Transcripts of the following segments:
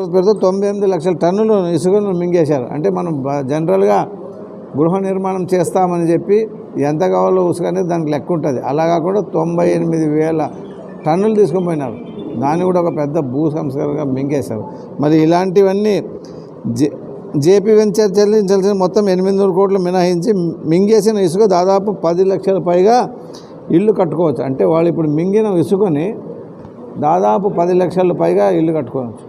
భారత్ పేరుతో 98 లక్షల టన్నులు ఇసుకను మింగేశారు. అంటే మనం జనరల్గా గృహ నిర్మాణం చేస్తామని చెప్పి ఎంత కావాలో ఇసుక అనేది దానికి లెక్క ఉంటుంది. అలా కాకుండా 98,000 టన్నులు తీసుకొని పోయినారు. దాన్ని కూడా ఒక పెద్ద భూ సంస్కరణగా మింగేశారు. మరి ఇలాంటివన్నీ జేపీ వెంచర్ చెల్లించాల్సిన మొత్తం 800 కోట్లు మినహాయించి మింగేసిన ఇసుక దాదాపు 10 లక్షల పైగా ఇల్లు కట్టుకోవచ్చు. అంటే వాళ్ళు ఇప్పుడు మింగిన ఇసుకని దాదాపు 10 లక్షల పైగా ఇల్లు కట్టుకోవచ్చు.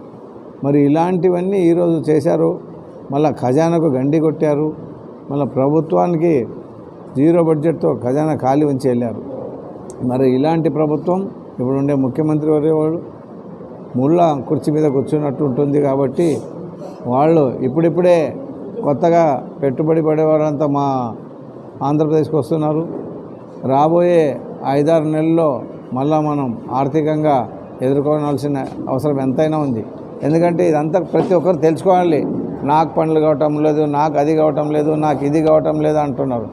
మరి ఇలాంటివన్నీ ఈరోజు చేశారు. మళ్ళీ ఖజానాకు గండి కొట్టారు. మళ్ళీ ప్రభుత్వానికి జీరో బడ్జెట్తో ఖజానా ఖాళీ ఉంచి వెళ్ళారు. మరి ఇలాంటి ప్రభుత్వం ఇప్పుడుండే ముఖ్యమంత్రి వారు ముళ్ళ కుర్చీ మీద కూర్చున్నట్టు ఉంటుంది. కాబట్టి వాళ్ళు ఇప్పుడిప్పుడే కొత్తగా పెట్టుబడి పడేవారంతా మా ఆంధ్రప్రదేశ్కి వస్తున్నారు. రాబోయే 5-6 నెలల్లో మళ్ళీ మనం ఆర్థికంగా ఎదుర్కోవాల్సిన అవసరం ఎంతైనా ఉంది. ఎందుకంటే ఇదంతా ప్రతి ఒక్కరు తెలుసుకోవాలి. నాకు పనులు కావటం లేదు, నాకు అది కావటం లేదు, నాకు ఇది కావటం లేదు అంటున్నారు.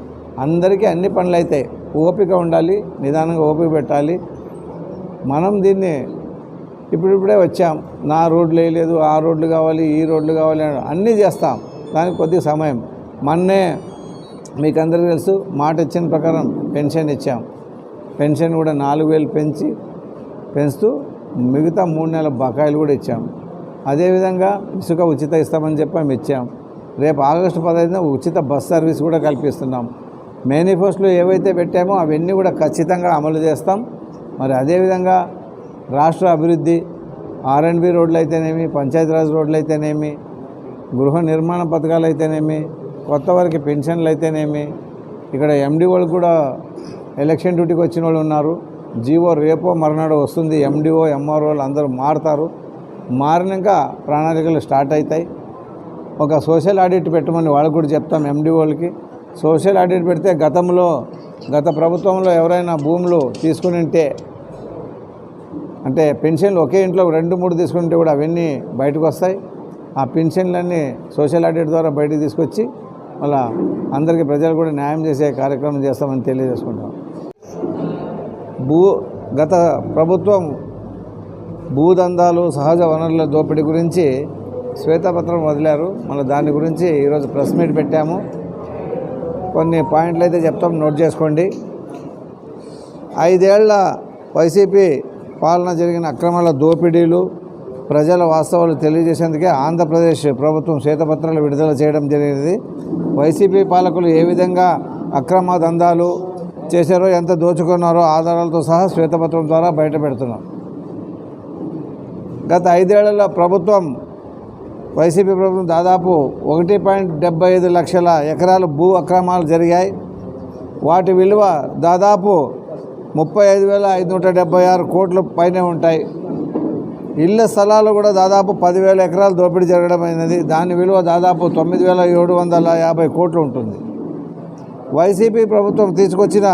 అందరికీ అన్ని పనులు అవుతాయి. ఓపిక ఉండాలి, నిదానంగా ఓపిక పెట్టాలి. మనం దీన్ని ఇప్పుడిప్పుడే వచ్చాం. నా రోడ్లు వేయలేదు, ఆ రోడ్లు కావాలి, ఈ రోడ్లు కావాలి అన్నీ చేస్తాం. దానికి కొద్దిగా సమయం. మొన్నే మీకు అందరికీ తెలుసు, మాట ఇచ్చిన ప్రకారం పెన్షన్ ఇచ్చాం. పెన్షన్ కూడా 4,000 పెంచుతూ మిగతా 3 నెలల బకాయిలు కూడా ఇచ్చాం. అదేవిధంగా ఇసుక ఉచిత ఇస్తామని చెప్పి ఇచ్చాం. రేపు ఆగస్టు 15న ఉచిత బస్ సర్వీస్ కూడా కల్పిస్తున్నాం. మేనిఫెస్టోలో ఏవైతే పెట్టామో అవన్నీ కూడా ఖచ్చితంగా అమలు చేస్తాం. మరి అదేవిధంగా రాష్ట్ర అభివృద్ధి, R&B రోడ్లు అయితేనేమి, పంచాయతీరాజ్ రోడ్లు అయితేనేమి, గృహ నిర్మాణ పథకాలు అయితేనేమి, కొత్త వారికి పెన్షన్లు అయితేనేమి, ఇక్కడ MDOలు కూడా ఎలక్షన్ డ్యూటీకి వచ్చిన వాళ్ళు ఉన్నారు. జీవో రేపో మర్నాడో వస్తుంది. MDO MROలు అందరూ మారుతారు. మారినాక ప్రణాళికలు స్టార్ట్ అవుతాయి. ఒక సోషల్ ఆడిట్ పెట్టమని వాళ్ళకు కూడా చెప్తాం. MDOలకి సోషల్ ఆడిట్ పెడితే గత ప్రభుత్వంలో ఎవరైనా భూములు తీసుకుని ఉంటే, అంటే పెన్షన్లు ఒకే ఇంట్లో 2-3 తీసుకుంటే కూడా అవన్నీ బయటకు వస్తాయి. ఆ పెన్షన్లన్నీ సోషల్ ఆడిట్ ద్వారా బయటకు తీసుకొచ్చి మళ్ళా అందరికీ ప్రజలు కూడా న్యాయం చేసే కార్యక్రమం చేస్తామని తెలియజేసుకుంటాం. గత ప్రభుత్వం భూదందాలు, సహజ వనరుల దోపిడీ గురించి శ్వేతపత్రం వదిలారు. మళ్ళీ దాని గురించి ఈరోజు ప్రెస్ మీట్ పెట్టాము. కొన్ని పాయింట్లు అయితే చెప్తాం, నోట్ చేసుకోండి. 5 ఏళ్ల వైసీపీ పాలన జరిగిన అక్రమాల దోపిడీలు, ప్రజల వాస్తవాలు తెలియజేసేందుకే ఆంధ్రప్రదేశ్ ప్రభుత్వం శ్వేతపత్రాలు విడుదల చేయడం జరిగింది. వైసీపీ పాలకులు ఏ విధంగా అక్రమ దందాలు చేశారో, ఎంత దోచుకున్నారో ఆధారాలతో సహా శ్వేతపత్రం ద్వారా బయటపెడుతున్నాం. గత 5 ఏళ్లలో వైసీపీ ప్రభుత్వం దాదాపు 1.75 లక్షల ఎకరాలు భూ అక్రమాలు జరిగాయి. వాటి విలువ దాదాపు 35,576 కోట్ల పైనే ఉంటాయి. ఇళ్ల స్థలాలు కూడా దాదాపు 10,000 ఎకరాలు దోపిడీ జరగడమైనది. దాని విలువ దాదాపు 9,750 కోట్లు ఉంటుంది. వైసీపీ ప్రభుత్వం తీసుకొచ్చిన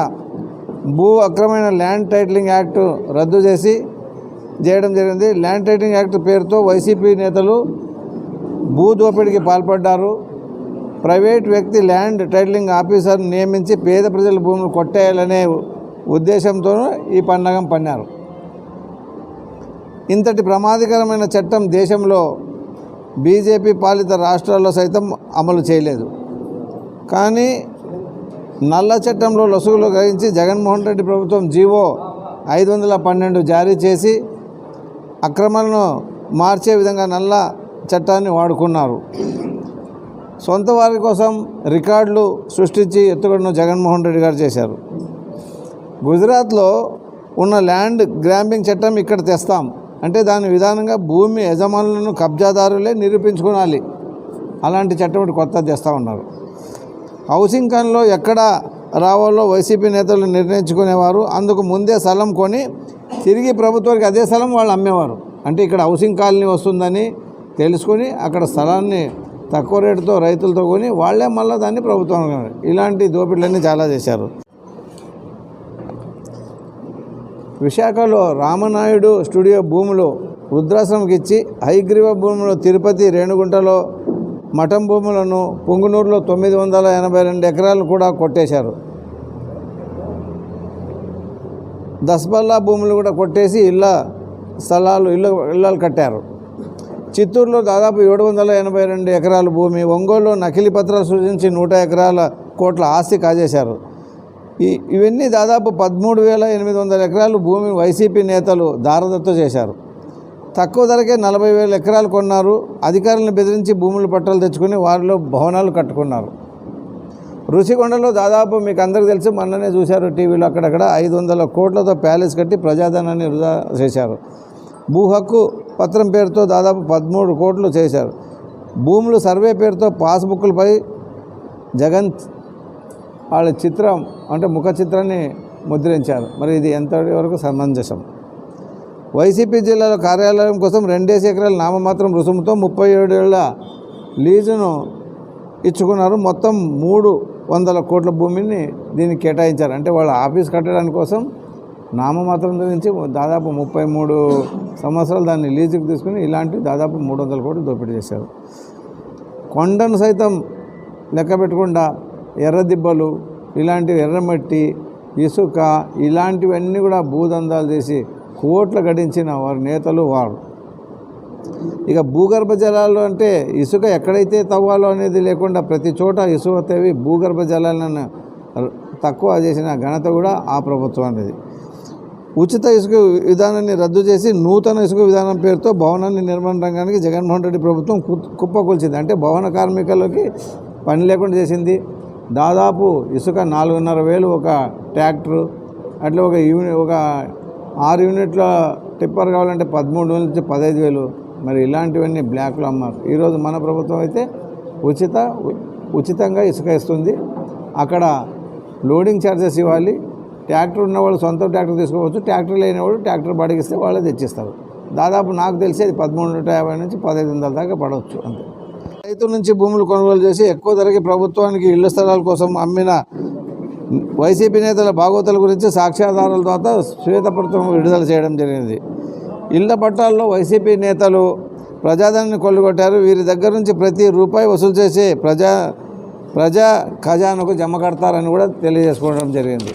భూ అక్రమైన ల్యాండ్ టైటిలింగ్ యాక్ట్ రద్దు చేయడం జరిగింది. ల్యాండ్ టైటిలింగ్ యాక్ట్ పేరుతో వైసీపీ నేతలు భూ దోపిడీకి పాల్పడ్డారు. ప్రైవేట్ వ్యక్తి ల్యాండ్ టైటిలింగ్ ఆఫీసర్ని నియమించి పేద ప్రజల భూములు కొట్టేయాలనే ఉద్దేశంతో ఈ పండగం పన్నారు. ఇంతటి ప్రమాదకరమైన చట్టం దేశంలో బీజేపీ పాలిత రాష్ట్రాల్లో సైతం అమలు చేయలేదు. కానీ నల్ల చట్టంలో లొసుగులు గ్రహించి జగన్మోహన్ రెడ్డి ప్రభుత్వం జీవో 512 జారీ చేసి అక్రమాలను మార్చే విధంగా నల్ల చట్టాన్ని వాడుకున్నారు. సొంత వారి కోసం రికార్డులు సృష్టించి ఎత్తుగడను జగన్మోహన్ రెడ్డి గారు చేశారు. గుజరాత్లో ఉన్న ల్యాండ్ గ్రాంబింగ్ చట్టం ఇక్కడ తెస్తాం అంటే దాని విధానంగా భూమి యజమానులను కబ్జాదారులే నిరూపించుకోవాలి. అలాంటి చట్టం కొత్త తెస్తూ ఉన్నారు. హౌసింగ్ కాలనీలో ఎక్కడ రావాలో వైసీపీ నేతలు నిర్ణయించుకునేవారు. అందుకు ముందే స్థలం కొని తిరిగి ప్రభుత్వానికి అదే స్థలం వాళ్ళు అమ్మేవారు. అంటే ఇక్కడ హౌసింగ్ కాలనీ వస్తుందని తెలుసుకొని అక్కడ స్థలాన్ని తక్కువ రేటుతో రైతులతో కొని వాళ్ళే మళ్ళీ దాన్ని ప్రభుత్వం. ఇలాంటి దోపిడీలన్నీ చాలా చేశారు. విశాఖలో రామనాయుడు స్టూడియో భూములు వృద్ధాశ్రమంకి ఇచ్చి, హైగ్రీవ భూములు తిరుపతి రేణుగుంటలో మఠం భూములను, పొంగునూరులో 982 ఎకరాలను కూడా కొట్టేశారు. దస్బల్లా భూములు కూడా కొట్టేసి ఇళ్ళలు కట్టారు. చిత్తూరులో దాదాపు 782 ఎకరాల భూమి, ఒంగోలులో నకిలీ పత్రాలు సృష్టించి 100 ఎకరాల కోట్ల ఆస్తి కాజేశారు. ఇవన్నీ దాదాపు 13,800 ఎకరాలు భూమి వైసీపీ నేతలు దారదత్తు చేశారు. తక్కువ ధరకే 40,000 ఎకరాలు కొన్నారు. అధికారులను బెదిరించి భూములు పట్టాలు తెచ్చుకొని వారిలో భవనాలు కట్టుకున్నారు. రుషికొండలో దాదాపు మీకు అందరికీ తెలుసు, మొన్ననే చూశారు టీవీలో, అక్కడక్కడ 500 కోట్లతో ప్యాలెస్ కట్టి ప్రజాధనాన్ని వృధా చేశారు. భూ హక్కు పత్రం పేరుతో దాదాపు 13 కోట్లు చేశారు. భూములు సర్వే పేరుతో పాస్బుక్లపై జగన్ వాళ్ళ చిత్రం అంటే ముఖ చిత్రాన్ని ముద్రించారు. మరి ఇది ఎంతవరకు సమంజసం? వైసీపీ జిల్లాలో కార్యాలయం కోసం 2 ఎకరాల నామమాత్రం రుసుముతో 37 ఏళ్ల లీజును ఇచ్చుకున్నారు. మొత్తం 300 కోట్ల భూమిని దీనికి కేటాయించారు. అంటే వాళ్ళ ఆఫీస్ కట్టడానికి కోసం నామమాత్రం గురించి దాదాపు 33 సంవత్సరాలు దాన్ని లీజుకు తీసుకుని ఇలాంటి దాదాపు 300 కోట్లు దోపిడీ చేశారు. కొండను సైతం లెక్క పెట్టకుండా ఎర్రదిబ్బలు, ఇలాంటి ఎర్రమట్టి, ఇసుక, ఇలాంటివన్నీ కూడా భూదందాలు చేసి కోట్లు గడించిన వారి నేతలు వారు. ఇక భూగర్భ జలాలు అంటే ఇసుక ఎక్కడైతే తవ్వాలో అనేది లేకుండా ప్రతి చోట ఇసుక తవ్వి భూగర్భ జలాలను తక్కువ చేసిన ఘనత కూడా ఆ ప్రభుత్వం అనేది. ఉచిత ఇసుక విధానాన్ని రద్దు చేసి నూతన ఇసుక విధానం పేరుతో భవనాన్ని నిర్మాణ రంగానికి జగన్మోహన్ రెడ్డి ప్రభుత్వం కుప్పకూల్చింది. అంటే భవన కార్మికులకి పని లేకుండా చేసింది. దాదాపు ఇసుక 4,500 ఒక ట్రాక్టరు, అట్లా ఒక 6 యూనిట్ల టిప్పర్ కావాలంటే 13,000 నుంచి 15,000. మరి ఇలాంటివన్నీ బ్లాక్లో అమ్మారు. ఈరోజు మన ప్రభుత్వం అయితే ఉచితంగా ఇసుక ఇస్తుంది. అక్కడ లోడింగ్ ఛార్జెస్ ఇవ్వాలి. ట్రాక్టర్ ఉన్నవాళ్ళు సొంత ట్రాక్టర్ తీసుకోవచ్చు, ట్రాక్టర్ లేనివాళ్ళు ట్రాక్టర్ బాడిగిస్తే వాళ్ళే తెచ్చిస్తారు. దాదాపు నాకు తెలిసి అది 1,350 నుంచి 1,500 దాకా పడవచ్చు అంతే. రైతుల నుంచి భూములు కొనుగోలు చేసి ఎక్కువ ధరకి ప్రభుత్వానికి ఇళ్ల స్థలాల కోసం అమ్మిన వైసీపీ నేతల బాగోతల గురించి సాక్ష్యాధారాల ద్వారా శ్వేతపత్రం విడుదల చేయడం జరిగింది. ఇళ్ల పట్టాల్లో వైసీపీ నేతలు ప్రజాధనాన్ని కొల్లగొట్టారు. వీరి దగ్గర నుంచి ప్రతి రూపాయి వసూలు చేసి ప్రజా ఖజానాకు జమ కడతారని కూడా తెలియజేసుకోవడం జరిగింది.